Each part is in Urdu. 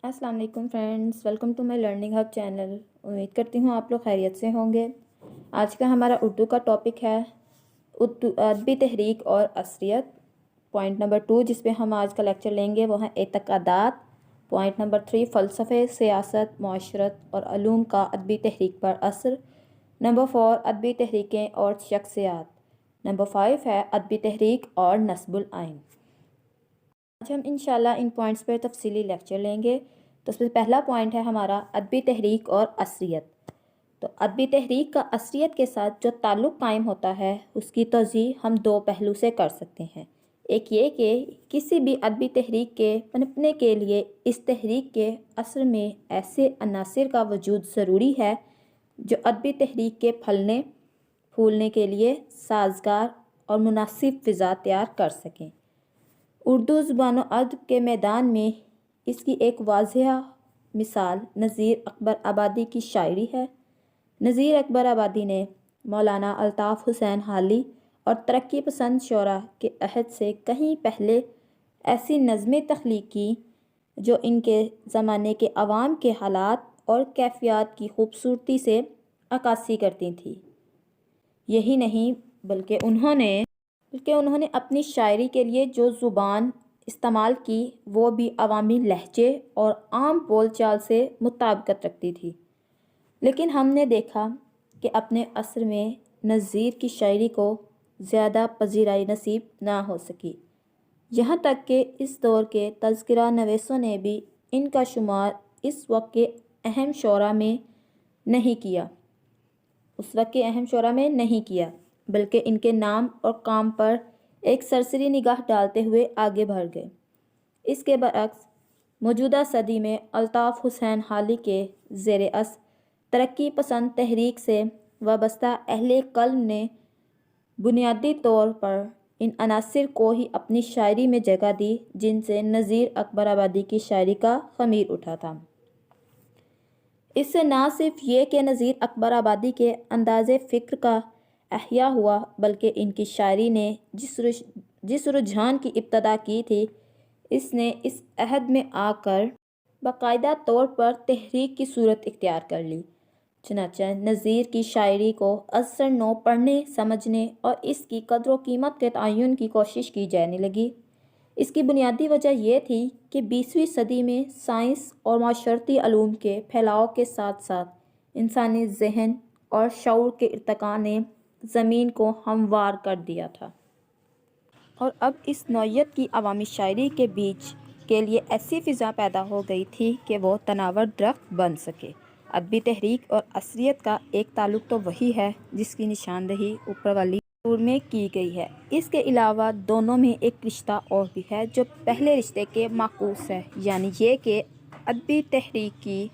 السلام علیکم friends, welcome to my learning hub channel. امید کرتی ہوں آپ لوگ خیریت سے ہوں گے۔ آج کا ہمارا اردو کا ٹاپک ہے ادبی تحریک اور عصریت۔ پوائنٹ نمبر 2 جس پہ ہم آج کا لیکچر لیں گے وہ ہیں اعتقادات۔ پوائنٹ نمبر 3 فلسفے، سیاست، معاشرت اور علوم کا ادبی تحریک پر اثر۔ نمبر 4 ادبی تحریکیں اور شخصیات۔ نمبر 5 ہے ادبی تحریک اور نصب العین۔ آج ہم انشاءاللہ ان پوائنٹس پر تفصیلی لیکچر لیں گے۔ تو اس میں پہلا پوائنٹ ہے ہمارا ادبی تحریک اور عصریت۔ تو ادبی تحریک کا عصریت کے ساتھ جو تعلق قائم ہوتا ہے اس کی توضیح ہم دو پہلو سے کر سکتے ہیں۔ ایک یہ کہ کسی بھی ادبی تحریک کے پنپنے کے لیے اس تحریک کے اثر میں ایسے عناصر کا وجود ضروری ہے جو ادبی تحریک کے پھلنے پھولنے کے لیے سازگار اور مناسب فضا تیار کر سکیں۔ اردو زبان و ادب کے میدان میں اس کی ایک واضح مثال نذیر اکبر آبادی کی شاعری ہے۔ نذیر اکبر آبادی نے مولانا الطاف حسین حالی اور ترقی پسند شعراء کے عہد سے کہیں پہلے ایسی نظمیں تخلیق کی جو ان کے زمانے کے عوام کے حالات اور کیفیات کی خوبصورتی سے عکاسی کرتی تھیں۔ یہی نہیں بلکہ انہوں نے اپنی شاعری کے لیے جو زبان استعمال کی وہ بھی عوامی لہجے اور عام بول چال سے مطابقت رکھتی تھی۔ لیکن ہم نے دیکھا کہ اپنے عصر میں نذیر کی شاعری کو زیادہ پذیرائی نصیب نہ ہو سکی، یہاں تک کہ اس دور کے تذکرہ نویسوں نے بھی ان کا شمار اس وقت کے اہم شعراء میں نہیں کیا بلکہ ان کے نام اور کام پر ایک سرسری نگاہ ڈالتے ہوئے آگے بڑھ گئے۔ اس کے برعکس موجودہ صدی میں الطاف حسین حالی کے زیر اثر ترقی پسند تحریک سے وابستہ اہل قلم نے بنیادی طور پر ان عناصر کو ہی اپنی شاعری میں جگہ دی جن سے نذیر اکبر آبادی کی شاعری کا خمیر اٹھا تھا۔ اس سے نہ صرف یہ کہ نذیر اکبر آبادی کے انداز فکر کا احیاء ہوا بلکہ ان کی شاعری نے جس رجحان کی ابتدا کی تھی اس نے اس عہد میں آ کر باقاعدہ طور پر تحریک کی صورت اختیار کر لی۔ چنانچہ نذیر کی شاعری کو ازسر نو پڑھنے سمجھنے اور اس کی قدر و قیمت کے تعین کی کوشش کی جانے لگی۔ اس کی بنیادی وجہ یہ تھی کہ 20ویں صدی میں سائنس اور معاشرتی علوم کے پھیلاؤ کے ساتھ ساتھ انسانی ذہن اور شعور کے ارتقاء نے زمین کو ہموار کر دیا تھا، اور اب اس نوعیت کی عوامی شاعری کے بیچ کے لیے ایسی فضا پیدا ہو گئی تھی کہ وہ تناور درخت بن سکے۔ ادبی تحریک اور عصریت کا ایک تعلق تو وہی ہے جس کی نشاندہی اوپر والی سطور میں کی گئی ہے۔ اس کے علاوہ دونوں میں ایک رشتہ اور بھی ہے جو پہلے رشتے کے معکوس ہے، یعنی یہ کہ ادبی تحریک کی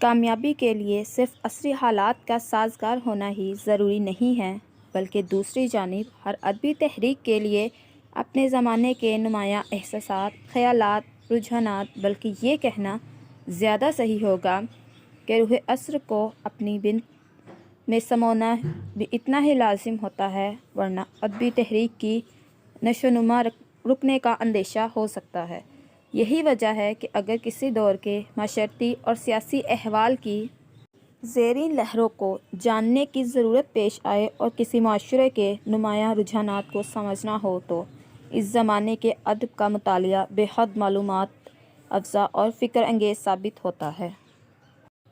کامیابی کے لیے صرف عصری حالات کا سازگار ہونا ہی ضروری نہیں ہے بلکہ دوسری جانب ہر ادبی تحریک کے لیے اپنے زمانے کے نمایاں احساسات، خیالات، رجحانات، بلکہ یہ کہنا زیادہ صحیح ہوگا کہ روح عصر کو اپنی بنت میں سمونا بھی اتنا ہی لازم ہوتا ہے، ورنہ ادبی تحریک کی نشو و نما رکنے کا اندیشہ ہو سکتا ہے۔ یہی وجہ ہے کہ اگر کسی دور کے معاشرتی اور سیاسی احوال کی زیریں لہروں کو جاننے کی ضرورت پیش آئے اور کسی معاشرے کے نمایاں رجحانات کو سمجھنا ہو تو اس زمانے کے ادب کا مطالعہ بے حد معلومات افزا اور فکر انگیز ثابت ہوتا ہے،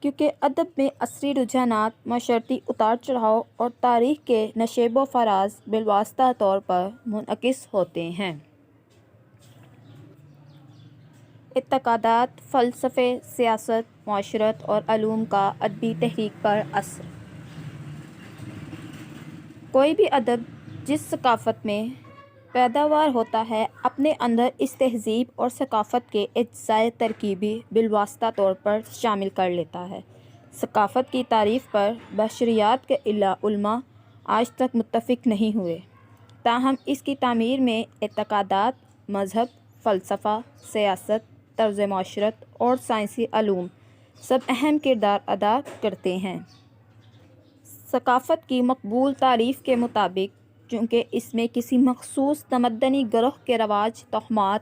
کیونکہ ادب میں عصری رجحانات، معاشرتی اتار چڑھاؤ اور تاریخ کے نشیب و فراز بالواسطہ طور پر منعکس ہوتے ہیں۔ اعتقادات، فلسفے، سیاست، معاشرت اور علوم کا ادبی تحریک پر اثر۔ کوئی بھی ادب جس ثقافت میں پیداوار ہوتا ہے اپنے اندر اس تہذیب اور ثقافت کے اجزائے ترکیبی بالواسطہ طور پر شامل کر لیتا ہے۔ ثقافت کی تعریف پر بشریات کے علماء آج تک متفق نہیں ہوئے، تاہم اس کی تعمیر میں اعتقادات، مذہب، فلسفہ، سیاست، طرز معاشرت اور سائنسی علوم سب اہم کردار ادا کرتے ہیں۔ ثقافت کی مقبول تعریف کے مطابق چونکہ اس میں کسی مخصوص تمدنی گروہ کے رواج، توہمات،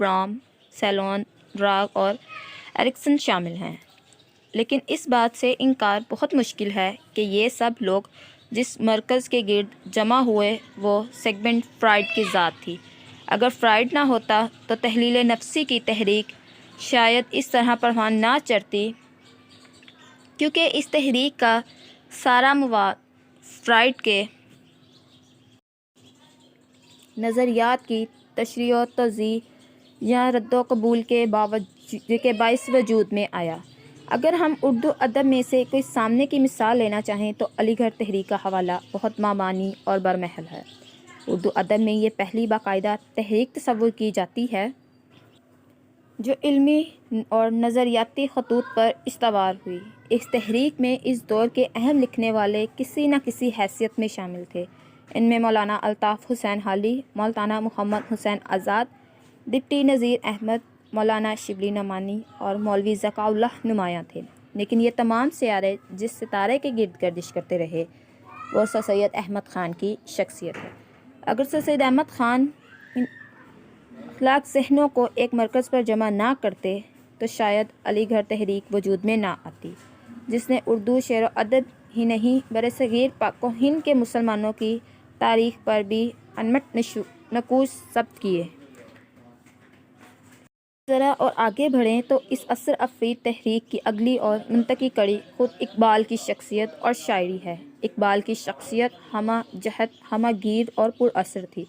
برام، سیلون، راگ اور ایرکسن شامل ہیں، لیکن اس بات سے انکار بہت مشکل ہے کہ یہ سب لوگ جس مرکز کے گرد جمع ہوئے وہ سیگمنڈ فرائڈ کی ذات تھی۔ اگر فرائڈ نہ ہوتا تو تحلیل نفسی کی تحریک شاید اس طرح پروان نہ چڑھتی، کیونکہ اس تحریک کا سارا مواد فرائڈ کے نظریات کی تشریح و توضیح یا رد و قبول کے باعث وجود میں آیا۔ اگر ہم اردو ادب میں سے کوئی سامنے کی مثال لینا چاہیں تو علی گڑھ تحریک کا حوالہ بہت مامانی اور برمحل ہے۔ اردو ادب میں یہ پہلی باقاعدہ تحریک تصور کی جاتی ہے جو علمی اور نظریاتی خطوط پر استوار ہوئی۔ اس تحریک میں اس دور کے اہم لکھنے والے کسی نہ کسی حیثیت میں شامل تھے۔ ان میں مولانا الطاف حسین حالی، مولانا محمد حسین آزاد، ڈپٹی نذیر احمد، مولانا شبلی نعمانی اور مولوی ذکاء اللہ نمایاں تھے، لیکن یہ تمام سیارے جس ستارے کے گرد گردش کرتے رہے وہ سر سید احمد خان کی شخصیت ہے۔ اگر سر سید احمد خان ان اخلاق ذہنوں کو ایک مرکز پر جمع نہ کرتے تو شاید علی گڑھ تحریک وجود میں نہ آتی، جس نے اردو شعر و ادب ہی نہیں برصغیر پاک و ہند کے مسلمانوں کی تاریخ پر بھی انمٹ نقوش ثبت کیے۔ ذرا اور آگے بڑھیں تو اس اثر افریز تحریک کی اگلی اور منطقی کڑی خود اقبال کی شخصیت اور شاعری ہے۔ اقبال کی شخصیت ہمہ جہت، ہمہ گیر اور پر اثر تھی۔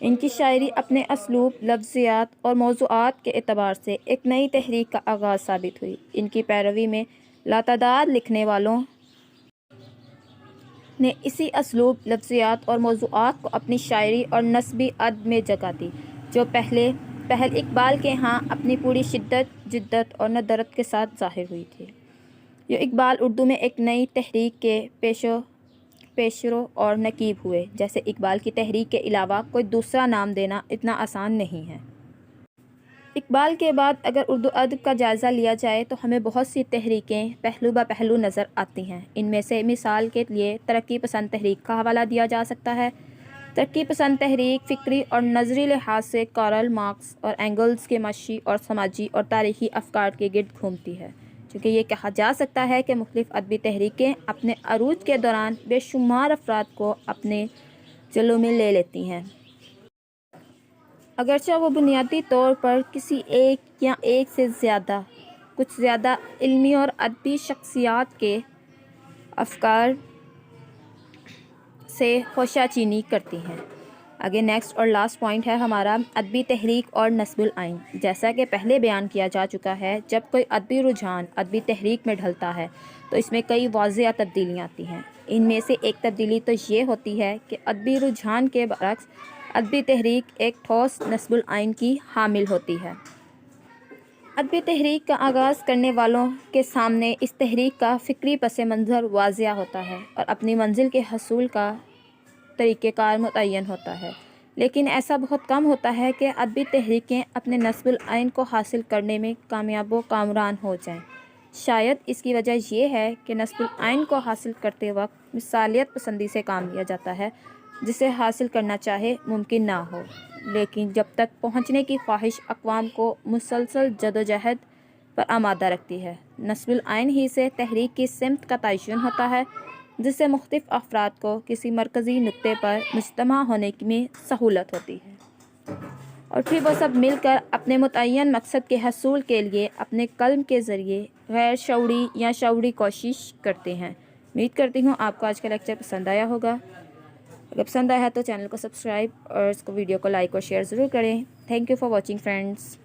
ان کی شاعری اپنے اسلوب، لفظیات اور موضوعات کے اعتبار سے ایک نئی تحریک کا آغاز ثابت ہوئی۔ ان کی پیروی میں لاتعداد لکھنے والوں نے اسی اسلوب، لفظیات اور موضوعات کو اپنی شاعری اور نثری ادب میں جگہ دی، جو پہل اقبال کے ہاں اپنی پوری شدت، جدت اور ندرت کے ساتھ ظاہر ہوئی تھی۔ یہ اقبال اردو میں ایک نئی تحریک کے پیشرو اور نقیب ہوئے، جیسے اقبال کی تحریک کے علاوہ کوئی دوسرا نام دینا اتنا آسان نہیں ہے۔ اقبال کے بعد اگر اردو ادب کا جائزہ لیا جائے تو ہمیں بہت سی تحریکیں پہلو بہ پہلو نظر آتی ہیں۔ ان میں سے مثال کے لیے ترقی پسند تحریک کا حوالہ دیا جا سکتا ہے۔ ترقی پسند تحریک فکری اور نظری لحاظ سے کارل مارکس اور اینگلز کے معاشی اور سماجی اور تاریخی افکار کے گرد گھومتی ہے، چونکہ یہ کہا جا سکتا ہے کہ مختلف ادبی تحریکیں اپنے عروج کے دوران بے شمار افراد کو اپنے جلوں میں لے لیتی ہیں، اگرچہ وہ بنیادی طور پر کسی ایک یا ایک سے زیادہ، کچھ زیادہ علمی اور ادبی شخصیات کے افکار سے خوشہ چینی کرتی ہیں۔ آگے نیکسٹ اور لاسٹ پوائنٹ ہے ہمارا ادبی تحریک اور نصب العین۔ جیسا کہ پہلے بیان کیا جا چکا ہے، جب کوئی ادبی رجحان ادبی تحریک میں ڈھلتا ہے تو اس میں کئی واضح تبدیلیاں آتی ہیں۔ ان میں سے ایک تبدیلی تو یہ ہوتی ہے کہ ادبی رجحان کے برعکس ادبی تحریک ایک ٹھوس نصب العین کی حامل ہوتی ہے۔ ادبی تحریک کا آغاز کرنے والوں کے سامنے اس تحریک کا فکری پس منظر واضح ہوتا ہے اور اپنی منزل کے حصول کا طریقہ کار متعین ہوتا ہے، لیکن ایسا بہت کم ہوتا ہے کہ ادبی تحریکیں اپنے نصب العین کو حاصل کرنے میں کامیاب و کامران ہو جائیں۔ شاید اس کی وجہ یہ ہے کہ نصب العین کو حاصل کرتے وقت مثالیت پسندی سے کام لیا جاتا ہے، جسے حاصل کرنا چاہے ممکن نہ ہو، لیکن جب تک پہنچنے کی خواہش اقوام کو مسلسل جدوجہد پر آمادہ رکھتی ہے۔ نصب العین ہی سے تحریک کی سمت کا تعین ہوتا ہے، جس سے مختلف افراد کو کسی مرکزی نقطے پر مجتمع ہونے میں سہولت ہوتی ہے، اور پھر وہ سب مل کر اپنے متعین مقصد کے حصول کے لیے اپنے قلم کے ذریعے غیر شعوری یا شعوری کوشش کرتے ہیں۔ امید کرتی ہوں آپ کو آج کا لیکچر پسند آیا ہوگا۔ اگر پسند آیا تو چینل کو سبسکرائب اور اس کو ویڈیو کو لائک اور شیئر ضرور کریں۔ Thank you for watching friends.